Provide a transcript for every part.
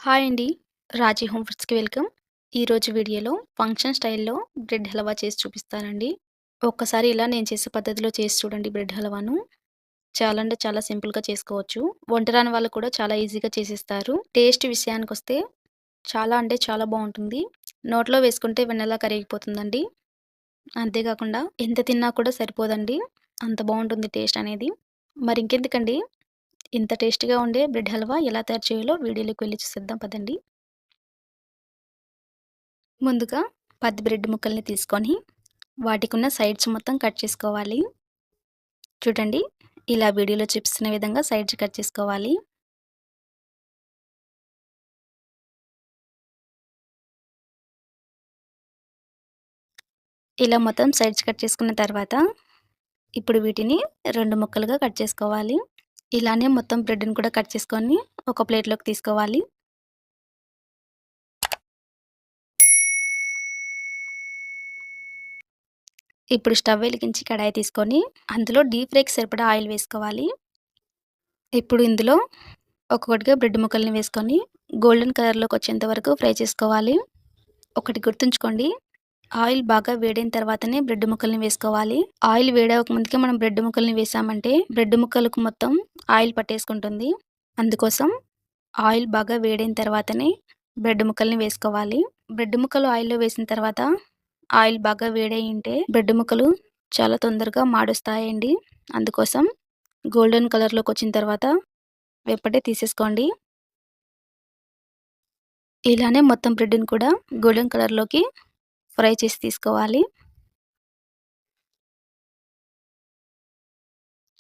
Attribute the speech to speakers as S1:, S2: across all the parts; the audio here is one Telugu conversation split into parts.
S1: హాయ్ అండి. రాజీ హోమ్ ఫుడ్స్‌కి వెల్కమ్. ఈరోజు వీడియోలో ఫంక్షన్ స్టైల్‌లో బ్రెడ్ హల్వా చేసి చూపిస్తానండి. ఒక్కసారి ఇలా నేను చేసే పద్ధతిలో చేసి చూడండి బ్రెడ్ హల్వాను. చాలా అంటే చాలా సింపుల్‌గా చేసుకోవచ్చు. వంట రాని వాళ్ళు కూడా చాలా ఈజీగా చేసేస్తారు. టేస్ట్ విషయానికొస్తే చాలా అంటే చాలా బావుంటుంది. నోట్లో వేసుకుంటే వెన్నలా కరిగిపోతుందండి. అంతేకాకుండా ఎంత తిన్నా కూడా సరిపోదండి. అంత బావుంటుంది టేస్ట్ అనేది. మరింకెందుకండి, ఇంత టేస్టీగా ఉండే బ్రెడ్ హల్వా ఎలా తయారు చేయాలో వీడియోలోకి వెళ్లి చూసేద్దాం పదండి. ముందుగా 10 బ్రెడ్ ముక్కల్ని తీసుకొని వాటికున్న సైడ్స్ మొత్తం కట్ చేసుకోవాలి. చూడండి, ఇలా వీడియోలో చూపిస్తున్న విధంగా సైడ్స్ కట్ చేసుకోవాలి. ఇలా మొత్తం సైడ్స్ కట్ చేసుకున్న తర్వాత ఇప్పుడు వీటిని 2 ముక్కలుగా కట్ చేసుకోవాలి. ఇలానే మొత్తం బ్రెడ్‌ని కూడా కట్ చేసుకొని ఒక ప్లేట్‌లోకి తీసుకోవాలి. ఇప్పుడు స్టవ్ వెలిగించి కడాయి తీసుకొని అందులో డీప్ ఫ్రైకి సరిపడా ఆయిల్ వేసుకోవాలి. ఇప్పుడు ఇందులో ఒక్కొక్కటిగా బ్రెడ్ ముక్కల్ని వేసుకొని గోల్డెన్ కలర్‌లోకి వచ్చేంత వరకు ఫ్రై చేసుకోవాలి. ఒకటి గుర్తుంచుకోండి, ఆయిల్ బాగా వేడైన తర్వాతనే బ్రెడ్ ముక్కల్ని వేసుకోవాలి. ఆయిల్ వేడవ్వక ముందుకే మనం బ్రెడ్ ముక్కల్ని వేసామంటే బ్రెడ్ ముక్కలకు మొత్తం ఆయిల్ పట్టేసుకుంటుంది. అందుకోసం ఆయిల్ బాగా వేడైన తర్వాతనే బ్రెడ్ ముక్కల్ని వేసుకోవాలి. బ్రెడ్ ముక్కలు ఆయిల్‌లో వేసిన తర్వాత ఆయిల్ బాగా వేడయ్యుంటే బ్రెడ్ ముక్కలు చాలా తొందరగా మాడొస్తాయండి. అందుకోసం గోల్డెన్ కలర్‌లోకొచ్చిన తర్వాత వెంబటే తీసేసుకోండి. ఇలానే మొత్తం బ్రెడ్‌ని కూడా గోల్డెన్ కలర్‌లోకి ఫ్రై చేసి తీసుకోవాలి.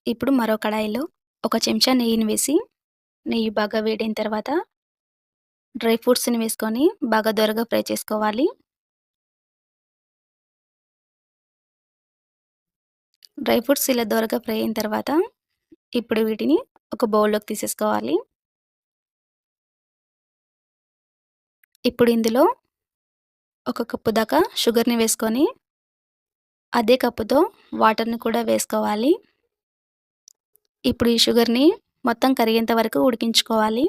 S1: ఇప్పుడు మరో కడాయిలో ఒక చెంచా నెయ్యిని వేసి, నెయ్యి బాగా వేడైన తర్వాత డ్రై ఫ్రూట్స్‌ని వేసుకొని బాగా దోరగా ఫ్రై చేసుకోవాలి. డ్రై ఫ్రూట్స్ ఇలా దోరగా ఫ్రై అయిన తర్వాత ఇప్పుడు వీటిని ఒక బౌల్‌లోకి తీసేసుకోవాలి. ఇప్పుడు ఇందులో ఒక కప్పు దాకా షుగర్‌ని వేసుకొని అదే కప్పుతో వాటర్‌ని కూడా వేసుకోవాలి. ఇప్పుడు ఈ షుగర్‌ని మొత్తం కరిగేంత వరకు ఉడికించుకోవాలి.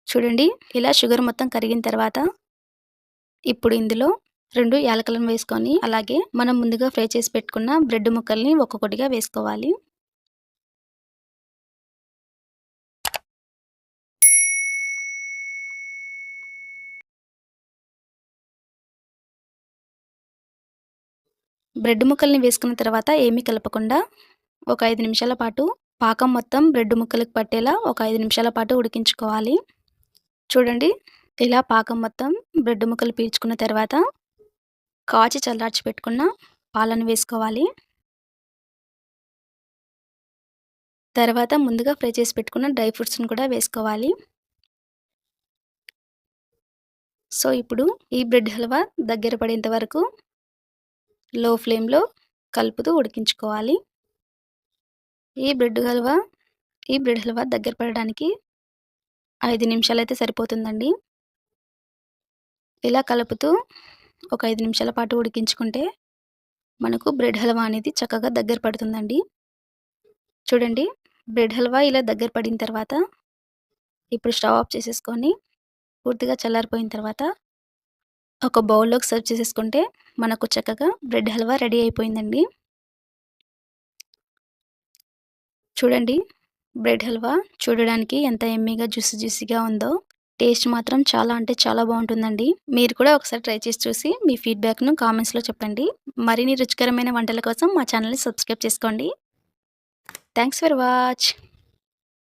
S1: చూడండి, ఇలా షుగర్ మొత్తం కరిగిన తర్వాత ఇప్పుడు ఇందులో 2 యాలకులను వేసుకొని, అలాగే మనం ముందుగా ఫ్రై చేసి పెట్టుకున్న బ్రెడ్ ముక్కల్ని ఒక్కొక్కటిగా వేసుకోవాలి. బ్రెడ్ ముక్కల్ని వేసుకున్న తర్వాత ఏమీ కలపకుండా ఒక 5 నిమిషాల పాటు పాకం మొత్తం బ్రెడ్ ముక్కలకు పట్టేలా ఒక 5 నిమిషాల పాటు ఉడికించుకోవాలి. చూడండి, ఇలా పాకం మొత్తం బ్రెడ్ ముక్కలు పీల్చుకున్న తర్వాత కాచి చల్లార్చి పెట్టుకున్న పాలను వేసుకోవాలి. తర్వాత ముందుగా ఫ్రై చేసి పెట్టుకున్న డ్రై ఫ్రూట్స్‌ని కూడా వేసుకోవాలి. సో, ఇప్పుడు ఈ బ్రెడ్ హల్వా దగ్గర పడేంత వరకు లో ఫ్లేమ్‌లో కలుపుతూ ఉడికించుకోవాలి. ఈ బ్రెడ్ హల్వా ఈ బ్రెడ్ హల్వా దగ్గర పడడానికి 5 నిమిషాలైతే సరిపోతుందండి. ఇలా కలుపుతూ ఒక 5 నిమిషాల పాటు ఉడికించుకుంటే మనకు బ్రెడ్ హల్వా అనేది చక్కగా దగ్గర పడుతుందండి. చూడండి, బ్రెడ్ హల్వా ఇలా దగ్గర పడిన తర్వాత ఇప్పుడు స్టవ్ ఆఫ్ చేసేసుకొని పూర్తిగా చల్లారిపోయిన తర్వాత ఒక బౌల్‌లోకి సర్వ్ చేసేసుకుంటే మనకు చక్కగా బ్రెడ్ హల్వా రెడీ అయిపోయిందండి. చూడండి, బ్రెడ్ హల్వా చూడడానికి ఎంత యమ్మీగా జ్యూసీగా ఉందో. టేస్ట్ మాత్రం చాలా అంటే చాలా బావుంటుందండి. మీరు కూడా ఒకసారి ట్రై చేసి చూసి మీ ఫీడ్‌బ్యాక్‌ను కామెంట్స్‌లో చెప్పండి. మరిన్ని రుచికరమైన వంటల కోసం మా ఛానెల్‌ని సబ్స్క్రైబ్ చేసుకోండి. Thanks for watch.